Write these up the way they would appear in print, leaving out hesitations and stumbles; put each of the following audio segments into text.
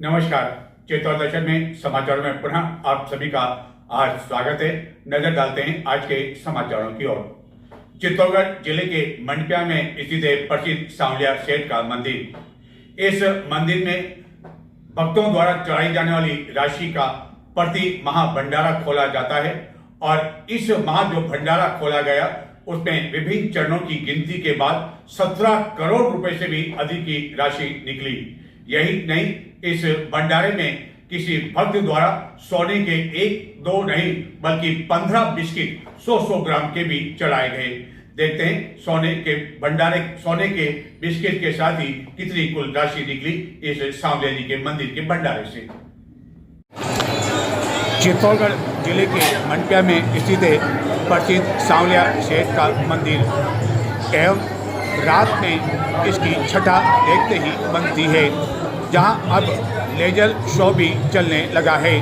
नमस्कार। चित्तौड़ दर्शन में समाचारों में पुनः आप सभी का आज स्वागत है। नजर डालते हैं आज के समाचारों की ओर। चित्तौड़गढ़ जिले के मंडपिया में स्थित है प्रसिद्ध सांवलिया सेठ का मंदिर। इस मंदिर में भक्तों द्वारा चढ़ाई जाने वाली राशि का प्रति माह भंडारा खोला जाता है और इस माह जो भंडारा खोला गया उसमें विभिन्न चरणों की गिनती के बाद 17 करोड़ रुपए से भी अधिक की राशि निकली। यही नहीं, इस भंडारे में किसी भक्त द्वारा सोने के 1-2 नहीं बल्कि 15 बिस्किट 100 ग्राम के भी चढ़ाए गए। देखते हैं सोने के भंडारे, सोने के बिस्किट के साथ ही कितनी कुल राशि निकली इस सांवलिया जी के मंदिर के भंडारे से। चित्तौड़गढ़ जिले के मंडपिया में स्थित है प्रसिद्ध सांवलिया सेठ का मंदिर एवं रात में इसकी छठा देखते ही बनती है, जहां अब लेजर शो भी चलने लगा है।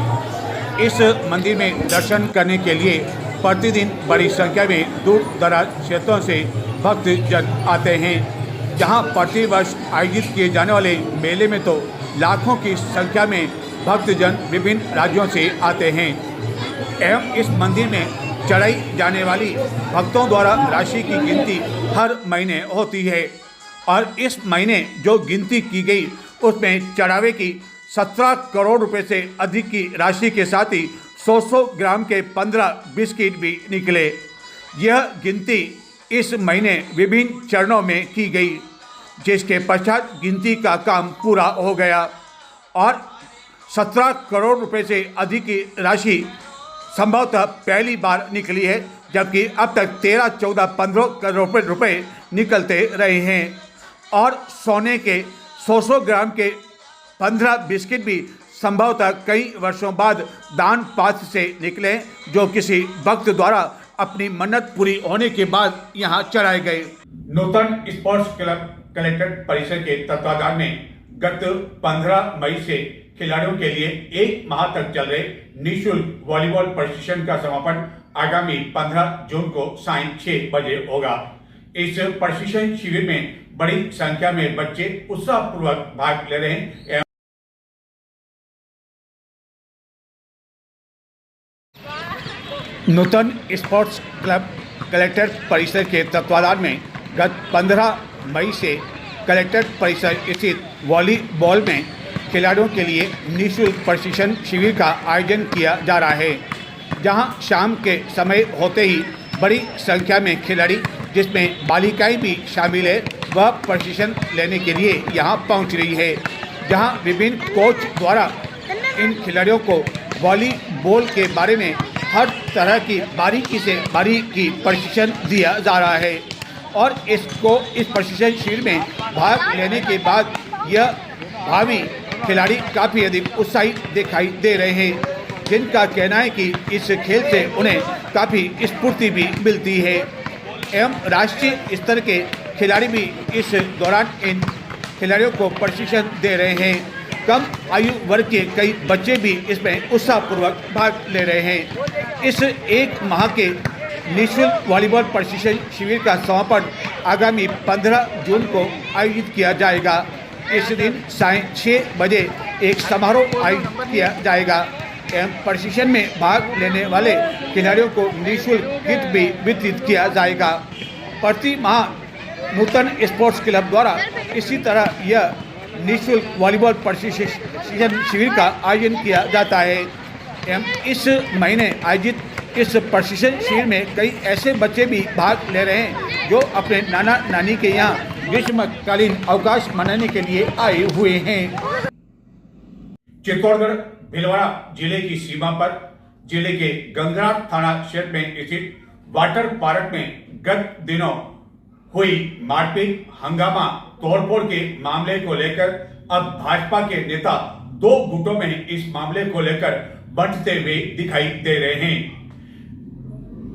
इस मंदिर में दर्शन करने के लिए प्रतिदिन बड़ी संख्या में दूर दराज क्षेत्रों से भक्त जन आते हैं। जहां प्रतिवर्ष आयोजित किए जाने वाले मेले में तो लाखों की संख्या में भक्तजन विभिन्न राज्यों से आते हैं एवं इस मंदिर में चढ़ाई जाने वाली भक्तों द्वारा राशि की गिनती हर महीने होती है और इस महीने जो गिनती की गई उसमें चढ़ावे की 17 करोड़ रुपए से अधिक की राशि के साथ ही 100 ग्राम के 15 बिस्किट भी निकले। यह गिनती इस महीने विभिन्न चरणों में की गई, जिसके पश्चात गिनती का काम पूरा हो गया और 17 करोड़ रुपए से अधिक की राशि संभवतः पहली बार निकली है, जबकि अब तक 13, 14, 15 करोड़ रुपए निकलते रहे हैं और सोने के 100 ग्राम के 15 बिस्किट भी संभवतः कई वर्षों बाद दान पात्र से निकले, जो किसी भक्त द्वारा अपनी मन्नत पूरी होने के बाद यहां चढ़ाए गए। नूतन स्पोर्ट्स क्लब कलेक्ट्रेट परिसर के तत्वाधान में गत 15 मई से खिलाड़ियों के लिए 1 माह तक चल रहे निःशुल्क वॉलीबॉल प्रशिक्षण का समापन आगामी 15 जून को सायं 6 बजे होगा। इस प्रशिक्षण शिविर में बड़ी संख्या में बच्चे उत्साहपूर्वक भाग ले रहे हैं। नूतन स्पोर्ट्स क्लब कलेक्टर परिसर के तत्वाधान में गत 15 मई से कलेक्टर परिसर स्थित वॉलीबॉल में खिलाड़ियों के लिए निःशुल्क प्रशिक्षण शिविर का आयोजन किया जा रहा है, जहां शाम के समय होते ही बड़ी संख्या में खिलाड़ी, जिसमें बालिकाएं भी शामिल है, वह प्रशिक्षण लेने के लिए यहां पहुंच रही है। जहां विभिन्न कोच द्वारा इन खिलाड़ियों को वॉलीबॉल के बारे में हर तरह की बारीकी से बारीकी प्रशिक्षण दिया जा रहा है और इस प्रशिक्षण शिविर में भाग लेने के बाद यह भावी खिलाड़ी काफ़ी अधिक उत्साहित दिखाई दे रहे हैं, जिनका कहना है कि इस खेल से उन्हें काफ़ी स्फूर्ति भी मिलती है एवं राष्ट्रीय स्तर के खिलाड़ी भी इस दौरान इन खिलाड़ियों को प्रशिक्षण दे रहे हैं। कम आयु वर्ग के कई बच्चे भी इसमें उत्साहपूर्वक भाग ले रहे हैं। इस 1 माह के निःशुल्क वॉलीबॉल प्रशिक्षण शिविर का समापन आगामी 15 जून को आयोजित किया जाएगा। इस दिन सायं 6 बजे एक समारोह आयोजित किया जाएगा एवं प्रशिक्षण में भाग लेने वाले खिलाड़ियों को निःशुल्क किट भी वितरित किया जाएगा। प्रति माह नूतन स्पोर्ट्स क्लब द्वारा इसी तरह यह निःशुल्क वॉलीबॉल प्रशिक्षण शिविर का आयोजन किया जाता है एवं इस महीने आयोजित इस प्रशिक्षण शिविर में कई ऐसे बच्चे भी भाग ले रहे हैं जो अपने नाना नानी के यहाँ ग्रीष्मकालीन अवकाश मनाने के लिए आए हुए हैं। चित्तौड़गढ़ भीलवाड़ा जिले की सीमा पर जिले के गंगरार थाना क्षेत्र में स्थित वाटर पार्क में गत दिनों हुई मारपीट, हंगामा, तोड़फोड़ के मामले को लेकर अब भाजपा के नेता 2 गुटों में इस मामले को लेकर बंटते हुए दिखाई दे रहे हैं।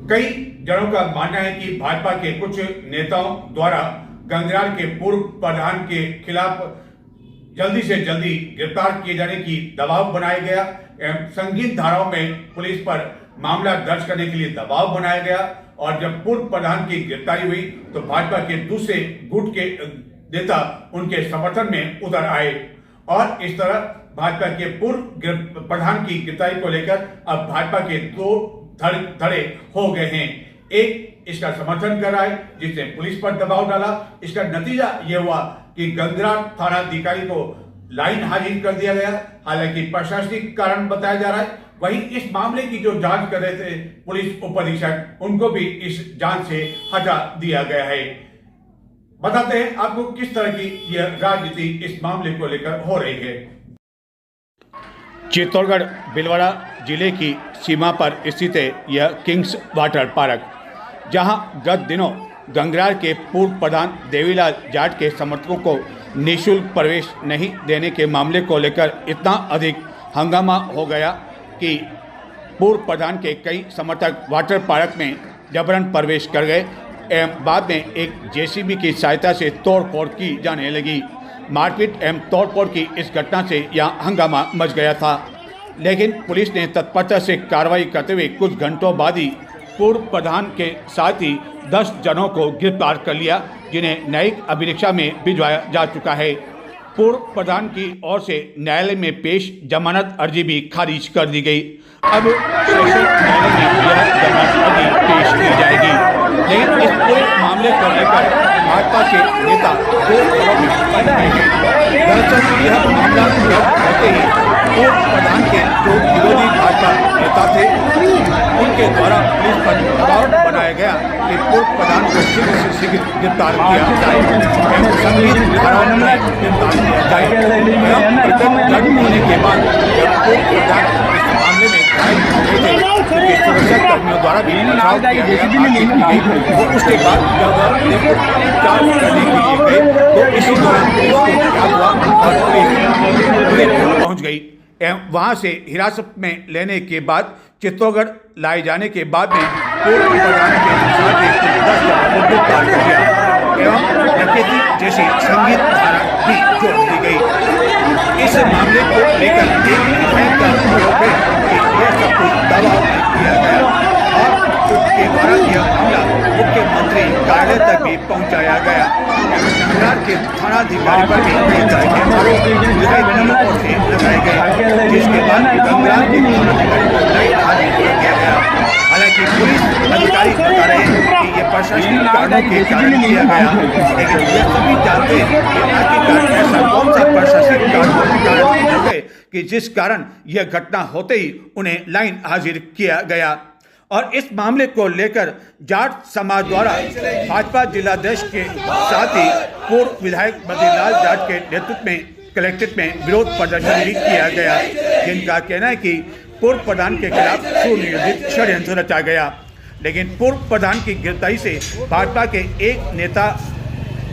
कई जनों का मानना है कि भाजपा के कुछ नेताओं द्वारा गंगरार के पूर्व प्रधान के खिलाफ जल्दी से जल्दी गिरफ्तार किए जाने की दबाव बनाया गया एवं संगीन धाराओं में पुलिस पर मामला दर्ज करने के लिए दबाव बनाया गया और जब पूर्व प्रधान की गिरफ्तारी हुई तो भाजपा के दूसरे गुट के नेता उनके समर्थन में उतर आए और इस तरह भाजपा के पूर्व प्रधान की गिरफ्तारी को लेकर अब भाजपा के दो धड़े हो गए हैं। एक इसका समर्थन कर रहा है जिसने पुलिस पर दबाव डाला। इसका नतीजा यह हुआ कि गंगरार थाना अधिकारी को लाइन हाजिर कर दिया गया। हालांकि प्रशासनिक कारण बताया जा रहा है। वहीं इस मामले की जो जांच कर रहे थे पुलिस उप अधीक्षक, उनको भी इस जांच से हटा दिया गया है। बताते हैं आपको किस तरह की यह राजनीति इस मामले को लेकर हो रही है। चित्तौड़गढ़ भिलवाड़ा जिले की सीमा पर स्थित है यह किंग्स वाटर पार्क, जहां गत दिनों गंगरार के पूर्व प्रधान देवीलाल जाट के समर्थकों को निःशुल्क प्रवेश नहीं देने के मामले को लेकर इतना अधिक हंगामा हो गया कि पूर्व प्रधान के कई समर्थक वाटर पार्क में जबरन प्रवेश कर गए एवं बाद में एक जेसीबी की सहायता से तोड़फोड़ की जाने लगी। मारपीट एवं तोड़फोड़ की इस घटना से यहाँ हंगामा मच गया था, लेकिन पुलिस ने तत्परता से कार्रवाई करते हुए कुछ घंटों बाद ही पूर्व प्रधान के साथ ही 10 जनों को गिरफ्तार कर लिया, जिन्हें न्यायिक अभिरक्षा में भिजवाया जा चुका है। पूर्व प्रधान की ओर से न्यायालय में पेश जमानत अर्जी भी खारिज कर दी गई। अब सेशन न्यायालय में यह जमानत अर्जी पेश की जाएगी, लेकिन इस पूरे मामले को लेकर भाजपा के नेता दो दलों में बंट गए हैं। दरअसल यह मामला होते ही पूर्व प्रधान के जो विरोधी भाजपा नेता थे, उनके द्वारा पुलिस पर दबाव बनाया गया कि पूर्व प्रधान को शीघ्र से शीघ्र गिरफ्तार किया जाए एवं संगीत धाराओं में गिरफ्तार किया जाए। होने के बाद जब पूर्व प्रधान इस मामले में घायल हो गए थे, सुरक्षा कर्मियों द्वारा भी बचाव किया गया, तो उसके बाद जब जांच करने के लिए गए तो इसी दौरान पुलिस को क्या हुआ और पुलिस पहुंच गई एवं वहां से हिरासत में लेने के बाद चित्तौड़गढ़ लाए जाने के बाद में पूर्व प्रधान के साथ 10 जनों को गिरफ्तार कर लिया एवं डकैती जैसी संगीत धारा भी जोड़ दी गई। इस मामले को लेकर एक विधायक का आरोप है कि यह सब कुछ दबाव में किया गया और उसके द्वारा यह मामला मुख्यमंत्री कार्यालय तक भी पहुंचाया गया। गंगरार के थानाधिकारी पर भी कई तरह के आरोप विधायक की ओर से लगाए गए, जिसके बाद गंगरार के थानाधिकारी को नई हाजिर कर दिया गया। हालांकि पुलिस अधिकारी बता रहे हैं कि यह प्रशासनिक कारणों के कारण किया गया, लेकिन यह सभी जानते हैं कि आखिरकार ऐसा कौन सा प्रशासनिक कारण है कि जिस कारण यह घटना होते ही उन्हें लाइन हाजिर किया गया। और इस मामले को लेकर जाट समाज द्वारा भाजपा जिलाध्यक्ष के साथ ही पूर्व विधायक बद्रीलाल जाट के नेतृत्व में कलेक्ट्रेट में विरोध प्रदर्शन भी किया गया, जिनका कहना है कि पूर्व प्रधान के खिलाफ सुनियोजित षड्यंत्र रचा गया। लेकिन पूर्व प्रधान की गिरफ्तारी से भाजपा के एक नेता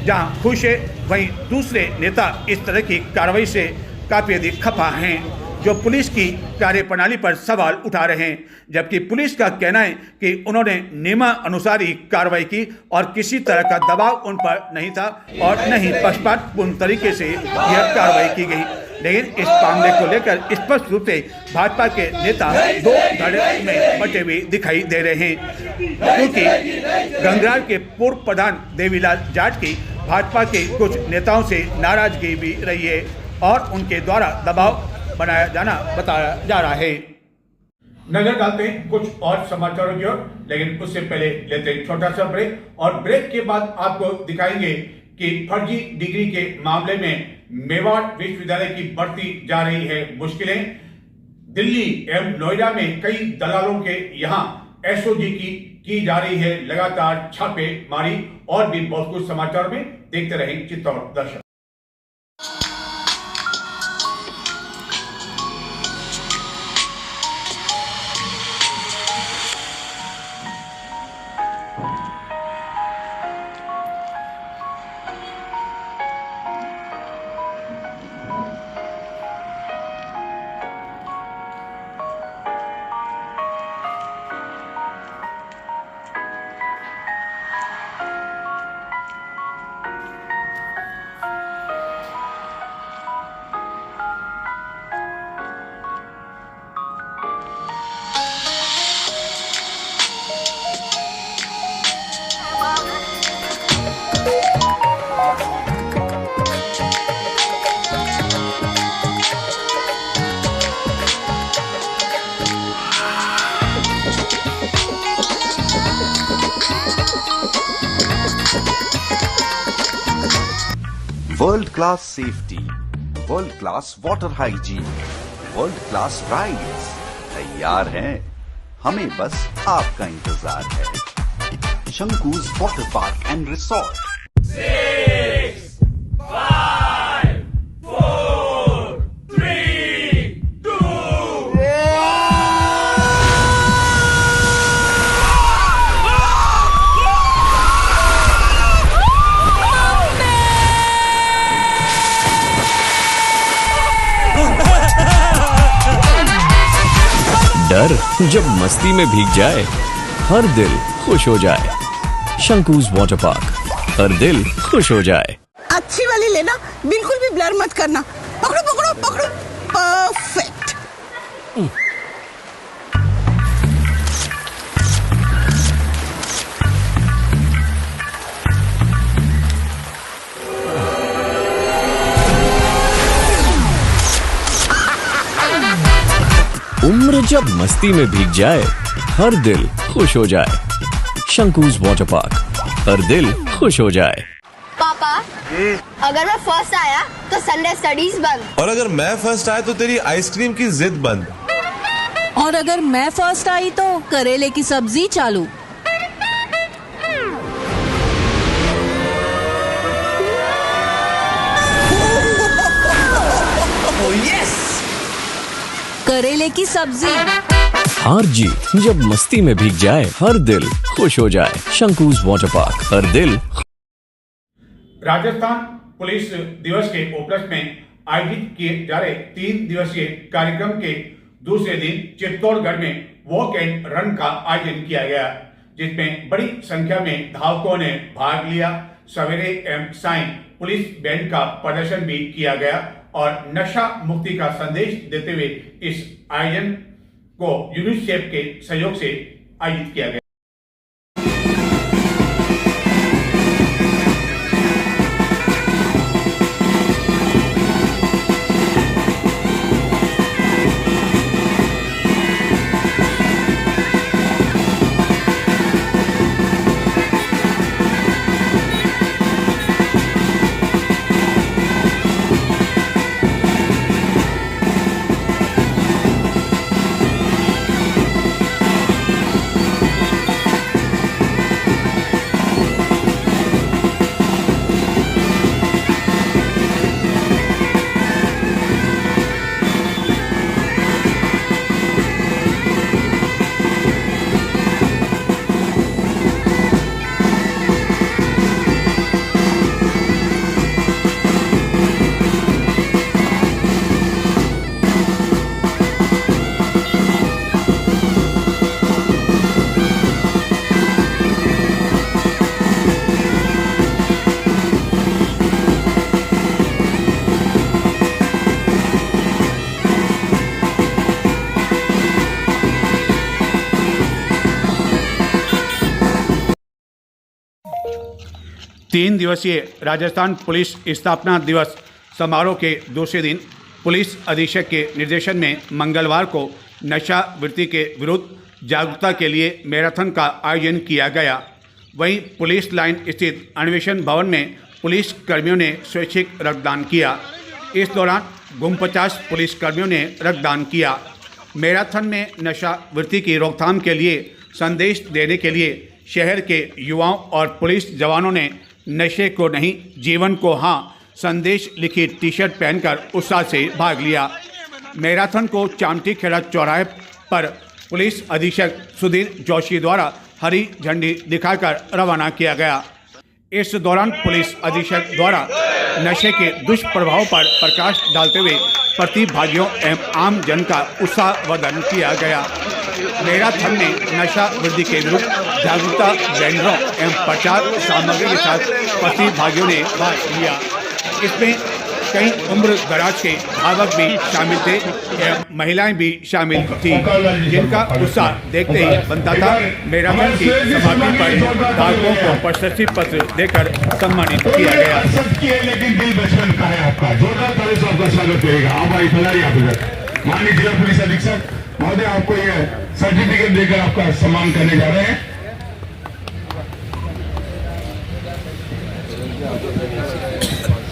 जहां खुश है, वहीं दूसरे नेता इस तरह की कार्रवाई से काफी अधिक खफा हैं, जो पुलिस की कार्यप्रणाली पर सवाल उठा रहे हैं। जबकि पुलिस का कहना है कि उन्होंने नियमानुसार ही कार्रवाई की और किसी तरह का दबाव उन पर नहीं था और न ही पक्षपातपूर्ण तरीके से यह कार्रवाई की गई। लेकिन इस मामले को लेकर स्पष्ट रूप से भाजपा के नेता दो धड़े में बटे हुए दिखाई दे रहे हैं, क्योंकि गंगरार के पूर्व प्रधान देवीलाल जाट की भाजपा के कुछ नेताओं से नाराजगी भी रही है और उनके द्वारा दबाव बनाया जाना बताया जा रहा है। नजर डालते हैं कुछ और समाचारों की ओर, लेकिन उससे पहले लेते हैं छोटा सा ब्रेक और ब्रेक के बाद आपको दिखाएंगे कि फर्जी डिग्री के मामले में मेवाड़ विश्वविद्यालय की बढ़ती जा रही है मुश्किलें। दिल्ली एवं नोएडा में कई दलालों के यहाँ एसओजी की जा रही है लगातार छापेमारी और भी बहुत कुछ समाचार में देखते रहें चित्तौड़ दर्शक। World class safety, world class water hygiene, world class rides तैयार हैं। हमें बस आपका इंतजार है। Shankus water park and resort. 6, 5, 4, 3, 2, डर जब मस्ती में भीग जाए, हर दिल खुश हो जाए। शंकूज वाटर पार्क, हर दिल खुश हो जाए। अच्छी वाली लेना, बिल्कुल भी ब्लर मत करना। पकड़ो पकड़ो पकड़ो, परफेक्ट। उम्र जब मस्ती में भीग जाए, हर दिल खुश हो जाए। शंकूज वाटर पार्क, हर दिल खुश हो जाए। पापा, अगर मैं फर्स्ट आया तो संडे स्टडीज बंद। और अगर मैं फर्स्ट आया तो तेरी आइसक्रीम की जिद बंद। और अगर मैं फर्स्ट आई तो करेले की सब्जी चालू। करेले की सब्जी। हार जीत जब मस्ती में भीग जाए, हर दिल खुश हो जाए। शंकूज वाटर पार्क, हर दिल। राजस्थान पुलिस दिवस के उपलक्ष्य में आयोजित किए जा रहे 3 दिवसीय कार्यक्रम के दूसरे दिन चित्तौड़गढ़ में वॉक एंड रन का आयोजन किया गया, जिसमें बड़ी संख्या में धावकों ने भाग लिया। सवेरे एवं सायं पुलिस बैंड का प्रदर्शन भी किया गया और नशा मुक्ति का संदेश देते हुए इस आयोजन को यूनिसेफ के सहयोग से आयोजित किया गया। तीन दिवसीय राजस्थान पुलिस स्थापना दिवस समारोह के दूसरे दिन पुलिस अधीक्षक के निर्देशन में मंगलवार को नशा वृत्ति के विरुद्ध जागरूकता के लिए मैराथन का आयोजन किया गया। वहीं पुलिस लाइन स्थित अन्वेषण भवन में पुलिस कर्मियों ने स्वैच्छिक रक्तदान किया। इस दौरान गुम 50 पुलिस कर्मियों ने रक्तदान किया। मैराथन में नशा वृत्ति की रोकथाम के लिए संदेश देने के लिए शहर के युवाओं और पुलिस जवानों ने नशे को नहीं जीवन को हाँ संदेश लिखी टी शर्ट पहनकर उत्साह से भाग लिया। मैराथन को चामटी खेड़ा चौराहे पर पुलिस अधीक्षक सुधीर जोशी द्वारा हरी झंडी दिखाकर रवाना किया गया। इस दौरान पुलिस अधीक्षक द्वारा नशे के दुष्प्रभाव पर प्रकाश डालते हुए प्रतिभागियों एवं आम जन का उत्साहवर्धन किया गया। मैराथन में नशा वृद्धि के विरुद्ध जागरूकता बैनरों एवं प्रचार सामग्री के साथ प्रतिभागियों ने भाग लिया। इसमें कई उम्र दराज के धावक भी शामिल थे एवं महिलाएं भी शामिल थी, जिनका उत्साह देखते ही बनता था। मैराथन की समाप्ति पर धावकों को प्रशस्ति पत्र देकर सम्मानित किया गया। लेकिन दिल बचपन का है आपका। जोरदार ताली से आपका स्वागत करेगा। हमारी खिलाड़ी आप माननीय जिला पुलिस अधीक्षक महोदय आपको ये सर्टिफिकेट देकर आपका सम्मान करने जा रहे हैं।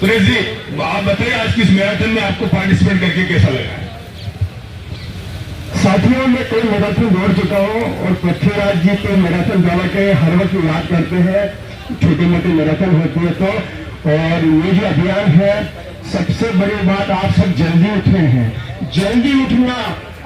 सुरेश जी, आप बताइए आज की इस मैराथन में आपको पार्टिसिपेट करके कैसा लगा? साथियों, मैं कई मैराथन दौड़ चुका हूँ और पृथ्वीराज जी तो मैराथन दौड़ के हर वक्त याद करते हैं, छोटी मोटी मैराथन होती है तो। और ये जो अभियान है, सबसे बड़ी बात आप सब जल्दी उठे हैं। जल्दी उठना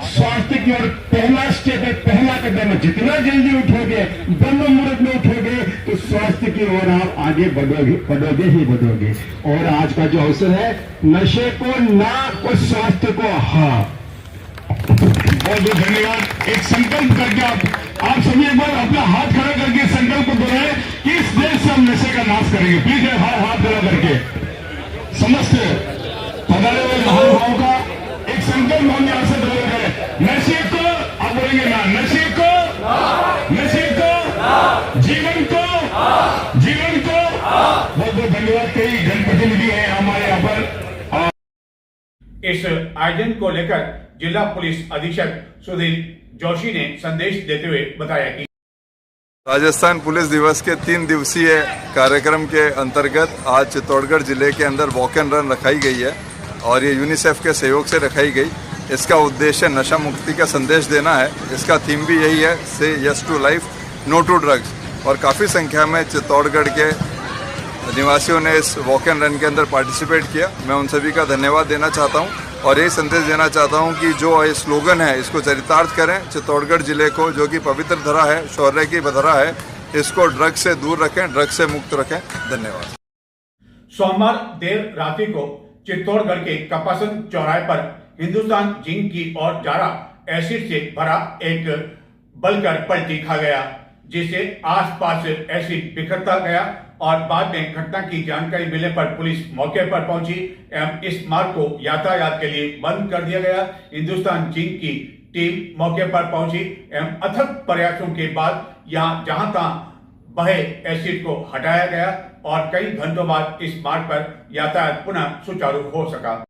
स्वास्थ्य की ओर पहला स्टेप है, पहला कदम है। जितना जल्दी उठोगे, ब्रह्म मुहूर्त में उठोगे, तो स्वास्थ्य की ओर आप आगे बढ़ोगे ही बढ़ोगे। और आज का जो अवसर है, नशे को ना और स्वास्थ्य को हाँ। बहुत बहुत धन्यवाद। एक संकल्प करके आप सभी एक बार अपना हाथ खड़ा करके संकल्प को दोहराएं कि इस देश से हम नशे का नाश करेंगे। प्लीज हाथ खड़ा करके समस्त पधारे हुए महानुभावों का एक संकल्प हम यहां से दोहरा करें। नशे को, आप बोलेंगे ना, नशे को, नशे को, जीवन को, जीवन को। बहुत बहुत धन्यवाद। कई जनप्रतिनिधि हैं हमारे यहाँ पर। इस आयोजन को लेकर जिला पुलिस अधीक्षक सुधीर जोशी ने संदेश देते हुए बताया कि राजस्थान पुलिस दिवस के 3 दिवसीय कार्यक्रम के अंतर्गत आज चित्तौड़गढ़ जिले के अंदर वॉक एंड रन रखाई गई है और ये यूनिसेफ के सहयोग से रखाई गई। इसका उद्देश्य नशा मुक्ति का संदेश देना है। इसका थीम भी यही है, से yes to life, no to drugs. और काफ़ी संख्या में चित्तौड़गढ़ के निवासियों ने इस वॉक एंड रन के अंदर पार्टिसिपेट किया। मैं उन सभी का धन्यवाद देना चाहता हूं और ये संदेश देना चाहता हूं कि जो ये स्लोगन है इसको चरितार्थ करें। चित्तौड़गढ़ जिले को, जो कि पवित्र धरा है, शौर्य की धरा है, इसको ड्रग्स से दूर रखें, ड्रग्स से मुक्त रखें। धन्यवाद। सोमवार देर रात्रि को चित्तौड़गढ़ के कपासन चौराहे पर हिंदुस्तान जिंक की और जारा एसिड से भरा एक बलकर पलटी खा गया, जिससे आसपास एसिड बिखरता गया और बाद में घटना की जानकारी मिलने पर पुलिस मौके पर पहुंची एवं इस मार्ग को यातायात के लिए बंद कर दिया गया। हिंदुस्तान जिंक की टीम मौके पर पहुंची एवं अथक प्रयासों के बाद यहां जहां तहां बहे एसिड को हटाया गया और कई घंटों बाद इस मार्ग पर यातायात पुनः सुचारू हो सका।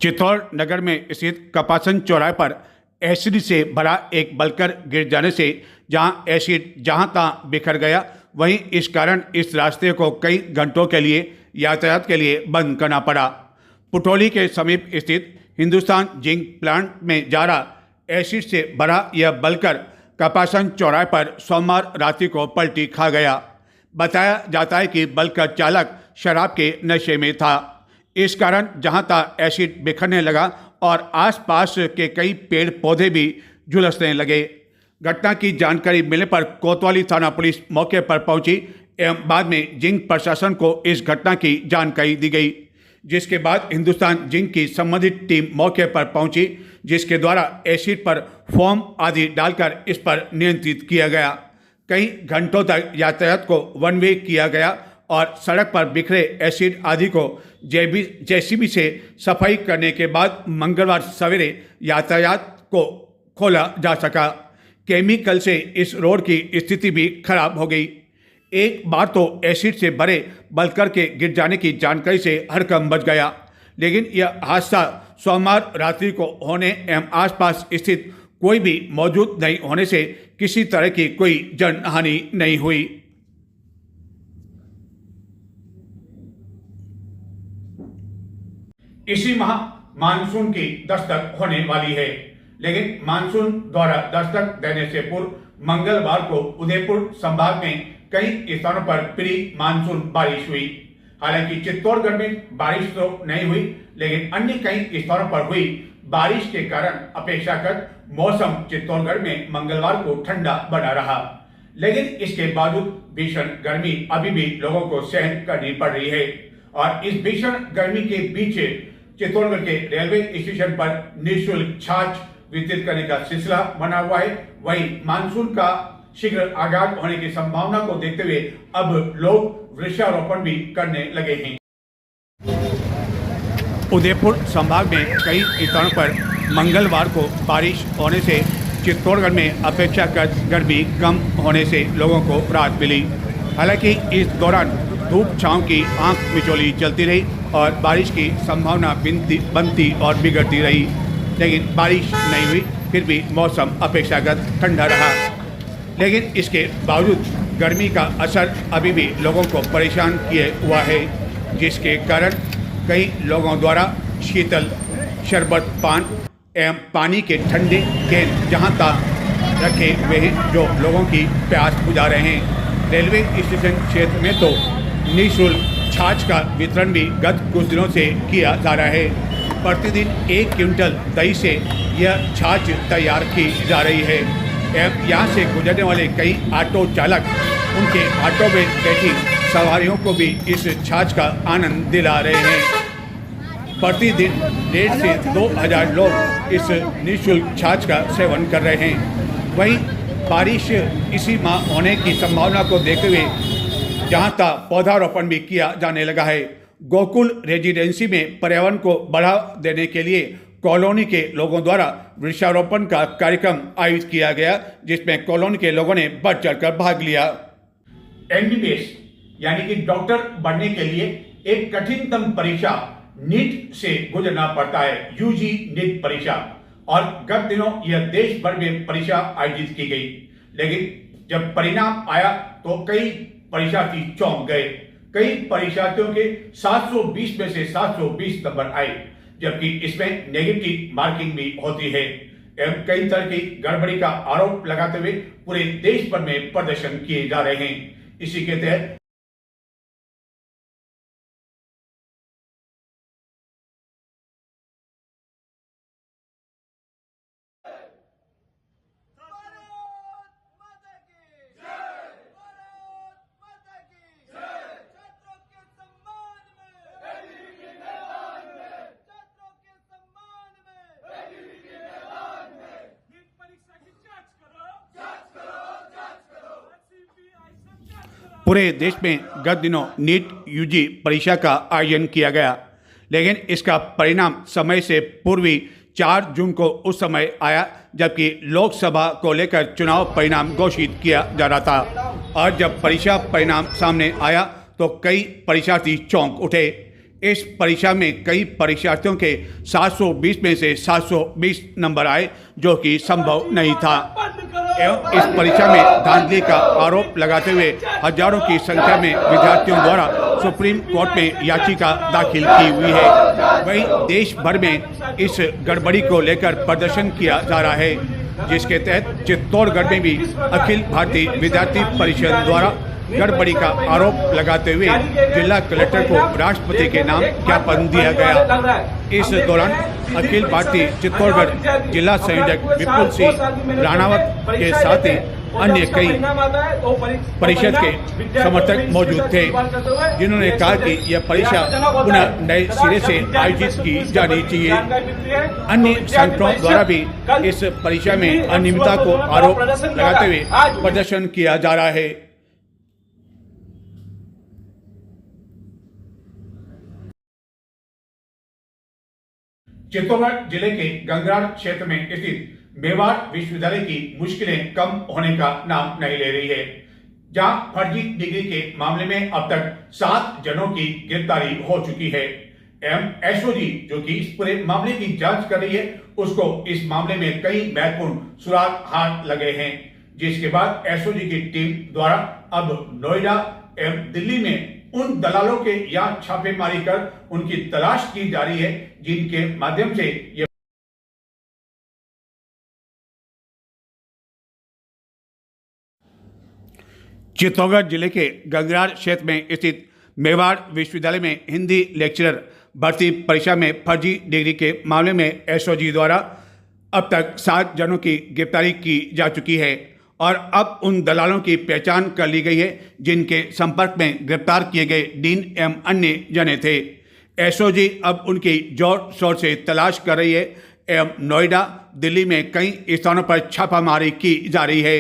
चित्तौड़ नगर में स्थित कपासन चौराहे पर एसिड से भरा एक बलकर गिर जाने से जहां एसिड जहां तहां बिखर गया, वहीं इस कारण इस रास्ते को कई घंटों के लिए यातायात के लिए बंद करना पड़ा। पुटौली के समीप स्थित हिंदुस्तान जिंक प्लांट में जारा एसिड से भरा यह बलकर कपासन चौराहे पर सोमवार रात्रि को पलटी खा गया। बताया जाता है कि बलकर चालक शराब के नशे में था। इस कारण जहां तहां एसिड बिखरने लगा और आसपास के कई पेड़ पौधे भी झुलसने लगे। घटना की जानकारी मिलने पर कोतवाली थाना पुलिस मौके पर पहुंची एवं बाद में जिंक प्रशासन को इस घटना की जानकारी दी गई, जिसके बाद हिंदुस्तान जिंक की संबंधित टीम मौके पर पहुंची, जिसके द्वारा एसिड पर फोम आदि डालकर इस पर नियंत्रित किया गया। कई घंटों तक यातायात को वन वे किया गया और सड़क पर बिखरे एसिड आदि को जेसीबी से सफाई करने के बाद मंगलवार सवेरे यातायात को खोला जा सका। केमिकल से इस रोड की स्थिति भी खराब हो गई। एक बार तो एसिड से भरे बलकर के गिर जाने की जानकारी से हड़कंप मच गया, लेकिन यह हादसा सोमवार रात्रि को होने एवं आसपास स्थित कोई भी मौजूद नहीं होने से किसी तरह की कोई जनहानि नहीं हुई। इसी माह मानसून की दस्तक होने वाली है, लेकिन मानसून द्वारा दस्तक देने से पूर्व मंगलवार को उदयपुर संभाग में कई स्थानों पर प्री मानसून बारिश हुई। हालांकि चित्तौड़गढ़ में बारिश तो नहीं हुई, लेकिन अन्य कई स्थानों पर हुई बारिश के कारण अपेक्षाकृत मौसम चित्तौड़गढ़ में मंगलवार को ठंडा बना रहा। लेकिन इसके बावजूद भीषण गर्मी अभी भी लोगों को सहन करनी पड़ रही है और इस भीषण गर्मी के बीच चित्तौड़गढ़ के रेलवे स्टेशन पर निःशुल्क छाछ वितरित करने का सिलसिला बना हुआ है। वहीं मानसून का शीघ्र आगाज होने की संभावना को देखते हुए अब लोग वृक्षारोपण भी करने लगे हैं। उदयपुर संभाग में कई स्थानों पर मंगलवार को बारिश होने से चित्तौड़गढ़ में अपेक्षाकृत गर्मी कम होने से लोगों को राहत मिली। हालांकि इस दौरान धूप छांव की आंख मिचौली चलती रही और बारिश की संभावना बनती और बिगड़ती रही, लेकिन बारिश नहीं हुई। फिर भी मौसम अपेक्षाकृत ठंडा रहा, लेकिन इसके बावजूद गर्मी का असर अभी भी लोगों को परेशान किए हुआ है, जिसके कारण कई लोगों द्वारा शीतल शरबत पान एवं पानी के ठंडे केन जहां तक रखे हुए हैं जो लोगों की प्यास बुझा रहे हैं। रेलवे स्टेशन क्षेत्र में तो निःशुल्क छाछ का वितरण भी गत कुछ दिनों से किया जा रहा है। प्रतिदिन 1 क्विंटल दही से यह छाछ तैयार की जा रही है एवं यहाँ से गुजरने वाले कई ऑटो चालक उनके ऑटो में बैठी सवारियों को भी इस छाछ का आनंद दिला रहे हैं। प्रतिदिन 1,500 से 2,000 लोग इस निःशुल्क छाछ का सेवन कर रहे हैं। वहीं बारिश इसी माह होने की संभावना को देखते हुए जहां तक पौधारोपण भी किया जाने लगा है। गोकुल रेजिडेंसी में पर्यावरण को बढ़ावा देने के लिए कॉलोनी के लोगों द्वारा वृक्षारोपण का कार्यक्रम आयोजित किया गया, जिसमें कॉलोनी के लोगों ने बढ़ चढ़कर भाग लिया। एमबीबीएस यानी कि डॉक्टर बनने के लिए एक कठिनतम परीक्षा नीट से गुजरना पड़ता है, यूजी नीट परीक्षा। और गत दिनों यह देश भर में परीक्षा आयोजित की गई, लेकिन जब परिणाम आया तो कई परीक्षार्थी चौंक गए। कई परीक्षार्थियों के 720 में से 720 नंबर आए, जबकि इसमें नेगेटिव मार्किंग भी होती है एवं कई तरह की गड़बड़ी का आरोप लगाते हुए पूरे देश भर में प्रदर्शन किए जा रहे हैं। इसी के तहत पूरे देश में गत दिनों नीट यूजी परीक्षा का आयोजन किया गया, लेकिन इसका परिणाम समय से पूर्व 4 जून को उस समय आया जबकि लोकसभा को लेकर चुनाव परिणाम घोषित किया जा रहा था। और जब परीक्षा परिणाम सामने आया तो कई परीक्षार्थी चौंक उठे। इस परीक्षा में कई परीक्षार्थियों के 720 में से 720 नंबर आए, जो कि संभव नहीं था एवं इस परीक्षा में धांधली का आरोप लगाते हुए हजारों की संख्या में विद्यार्थियों द्वारा सुप्रीम कोर्ट में याचिका दाखिल की हुई है। वहीं देश भर में इस गड़बड़ी को लेकर प्रदर्शन किया जा रहा है, जिसके तहत चित्तौड़गढ़ में भी अखिल भारतीय विद्यार्थी परिषद द्वारा गड़बड़ी का आरोप लगाते हुए जिला कलेक्टर को राष्ट्रपति के नाम ज्ञापन दिया गया। इस दौरान अखिल भारतीय चित्तौड़गढ़ जिला संयोजक विपुल सिंह राणावत के साथ ही अन्य कई परिषद के समर्थक मौजूद थे, जिन्होंने कहा कि यह परीक्षा पुनः नए सिरे से आयोजित की जानी चाहिए। अन्य संगठनों द्वारा भी इस परीक्षा में अनियमितता को आरोप लगाते हुए प्रदर्शन किया जा रहा है। चित्तौड़गढ़ जिले के गंगराड़ क्षेत्र में स्थित मेवाड़ विश्वविद्यालय की मुश्किलें कम होने का नाम नहीं ले रही है, जहां फर्जी डिग्री के मामले में अब तक 7 जनों की गिरफ्तारी हो चुकी है एवं एसओजी जो कि इस पूरे मामले की जांच कर रही है, उसको इस मामले में कई महत्वपूर्ण सुराग हाथ लगे हैं, जिसके बाद एसओजी की टीम द्वारा अब नोएडा एवं दिल्ली में उन दलालों के यहाँ छापेमारी कर उनकी तलाश की जा रही है, जिनके माध्यम से ये चित्तौड़गढ़ जिले के गंगराड़ क्षेत्र में स्थित मेवाड़ विश्वविद्यालय में हिंदी लेक्चरर भर्ती परीक्षा में फर्जी डिग्री के मामले में एसओजी द्वारा अब तक 7 जनों की गिरफ्तारी की जा चुकी है और अब उन दलालों की पहचान कर ली गई है, जिनके संपर्क में गिरफ्तार किए गए डीन एवं अन्य जने थे। एसओजी अब उनकी जोर शोर से तलाश कर रही है एवं नोएडा, दिल्ली में कई स्थानों पर छापामारी की जा रही है।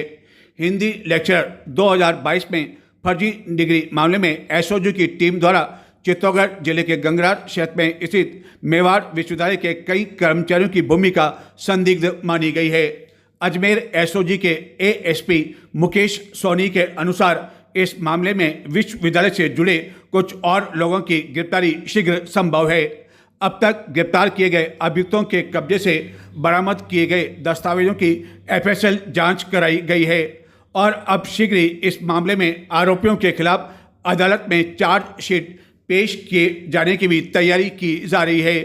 हिंदी लेक्चरर 2022 में फर्जी डिग्री मामले में एसओजी की टीम द्वारा चित्तौड़गढ़ जिले के गंगराड़ क्षेत्र में स्थित मेवाड़ विश्वविद्यालय के कई कर्मचारियों की भूमिका संदिग्ध मानी गई है। अजमेर एसओजी के एएसपी मुकेश सोनी के अनुसार इस मामले में विश्वविद्यालय से जुड़े कुछ और लोगों की गिरफ्तारी शीघ्र संभव है। अब तक गिरफ्तार किए गए अभियुक्तों के कब्जे से बरामद किए गए दस्तावेजों की एफएसएल जांच कराई गई है और अब शीघ्र ही इस मामले में आरोपियों के खिलाफ अदालत में चार्जशीट पेश किए जाने की भी तैयारी की जा रही है।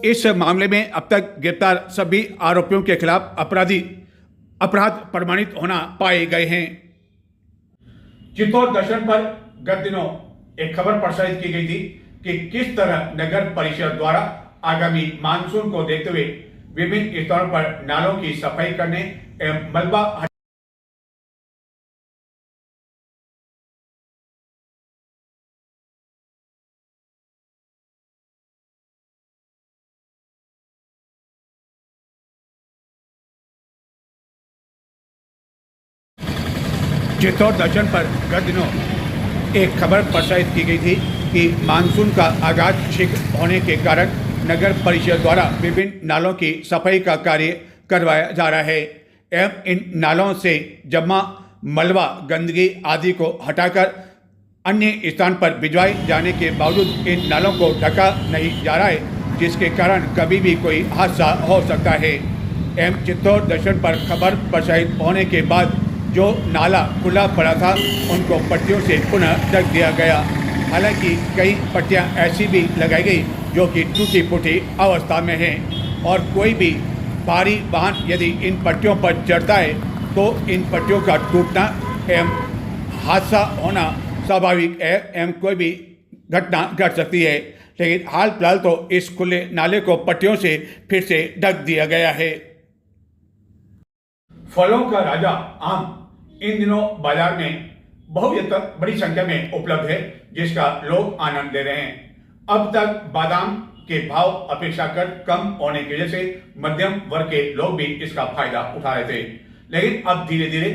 इस मामले में अब तक गिरफ्तार सभी आरोपियों के खिलाफ अपराध प्रमाणित होना पाए गए हैं। चित्तौड़ दर्शन पर गत दिनों एक खबर प्रसारित की गई थी कि किस तरह नगर परिषद द्वारा आगामी मानसून को देखते हुए विभिन्न स्थानों पर नालों की सफाई करने एवं मलबा चित्तौड़ दर्शन पर गत दिनों एक खबर प्रसारित की गई थी कि मानसून का आगाज शीघ्र होने के कारण नगर परिषद द्वारा विभिन्न नालों की सफाई का कार्य करवाया जा रहा है एवं इन नालों से जमा मलबा गंदगी आदि को हटाकर अन्य स्थान पर भिजवाए जाने के बावजूद इन नालों को ढका नहीं जा रहा है, जिसके कारण कभी भी कोई हादसा हो सकता है। एवं चित्तौड़ दर्शन पर खबर प्रसारित होने के बाद जो नाला खुला पड़ा था उनको पट्टियों से पुनः ढक दिया गया। हालांकि कई पट्टियां ऐसी भी लगाई गई जो कि टूटी फूटी अवस्था में हैं और कोई भी भारी वाहन यदि इन पट्टियों पर चढ़ता है तो इन पट्टियों का टूटना एवं हादसा होना स्वाभाविक है एवं कोई भी घटना घट सकती है। लेकिन हाल फिलहाल तो इस खुले नाले को पट्टियों से फिर से ढक दिया गया है। फलों का राजा आम इन दिनों बाजार में बहुत तक बड़ी संख्या में उपलब्ध है, जिसका लोग आनंद ले रहे हैं। अब तक बादाम के भाव अपेक्षाकृत कम होने की वजह से मध्यम वर्ग के लोग भी इसका फायदा उठा रहे थे, लेकिन अब धीरे धीरे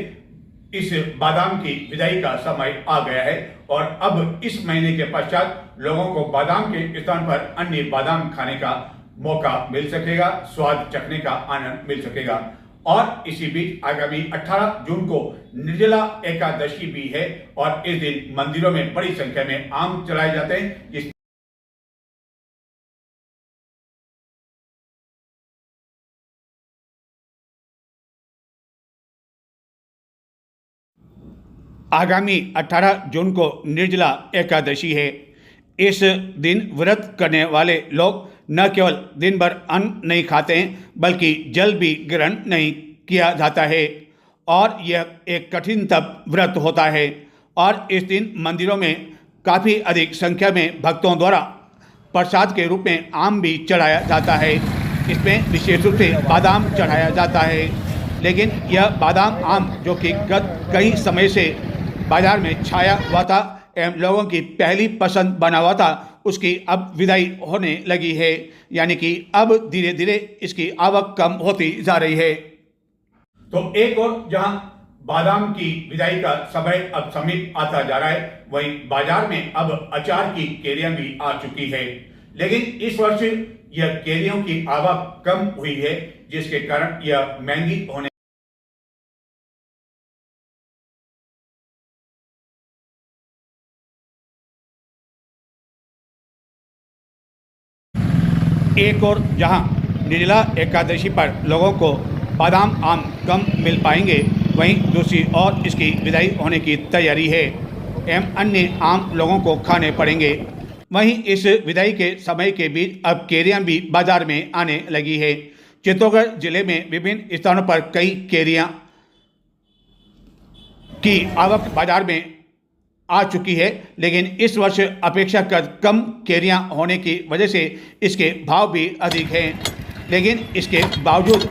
इस बादाम की विदाई का समय आ गया है और अब इस महीने के पश्चात लोगों को बादाम के स्थान पर अन्य बादाम खाने का मौका मिल सकेगा, स्वाद चखने का आनंद मिल सकेगा। और इसी बीच आगामी 18 जून को निर्जला एकादशी भी है और इस दिन मंदिरों में बड़ी संख्या में आम चलाए जाते हैं। आगामी 18 जून को निर्जला एकादशी है। इस दिन व्रत करने वाले लोग न केवल दिन भर अन्न नहीं खाते हैं बल्कि जल भी ग्रहण नहीं किया जाता है और यह एक कठिन तप व्रत होता है और इस दिन मंदिरों में काफ़ी अधिक संख्या में भक्तों द्वारा प्रसाद के रूप में आम भी चढ़ाया जाता है। इसमें विशेष रूप से बादाम चढ़ाया जाता है, लेकिन यह बादाम आम जो कि गत कई समय से बाजार में छाया हुआ था एवं लोगों की पहली पसंद बना हुआ था, उसकी अब विदाई होने लगी है, यानी कि अब धीरे धीरे इसकी आवक कम होती जा रही है। तो एक और जहां बादाम की विदाई का समय अब समीप आता जा रहा है, वहीं बाजार में अब अचार की केरियां भी आ चुकी है, लेकिन इस वर्ष यह केरियों की आवक कम हुई है, जिसके कारण यह महंगी होने एक और जहां निर्जला एकादशी पर लोगों को बादाम आम कम मिल पाएंगे, वहीं दूसरी ओर इसकी विदाई होने की तैयारी है एवं अन्य आम लोगों को खाने पड़ेंगे। वहीं इस विदाई के समय के बीच अब केरियां भी बाजार में आने लगी है। चित्तौड़गढ़ जिले में विभिन्न स्थानों पर कई केरियां की आवक बाजार में आ चुकी है, लेकिन इस वर्ष अपेक्षाकृत कम केरियां होने की वजह से इसके भाव भी अधिक हैं। लेकिन इसके बावजूद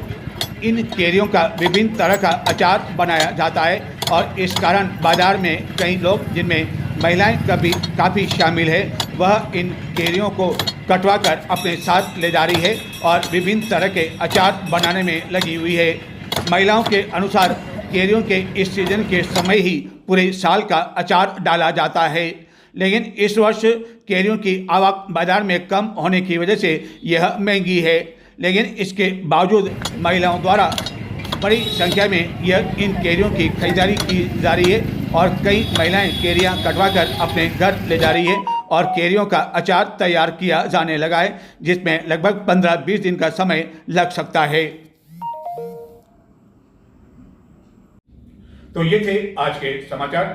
इन केरियों का विभिन्न तरह का अचार बनाया जाता है और इस कारण बाजार में कई लोग, जिनमें महिलाएं कभी काफ़ी शामिल है, वह इन केरियों को कटवा कर अपने साथ ले जा रही है और विभिन्न तरह के अचार बनाने में लगी हुई है। महिलाओं के अनुसार केरियों के इस सीजन के समय ही पूरे साल का अचार डाला जाता है, लेकिन इस वर्ष केरियों की आवक बाजार में कम होने की वजह से यह महंगी है, लेकिन इसके बावजूद महिलाओं द्वारा बड़ी संख्या में इन केरियों की खरीदारी की जा रही है और कई महिलाएं केरियां कटवा कर अपने घर ले जा रही है और केरियों का अचार तैयार किया जाने लगा है, जिसमें लगभग 15-20 दिन का समय लग सकता है। तो ये थे आज के समाचार।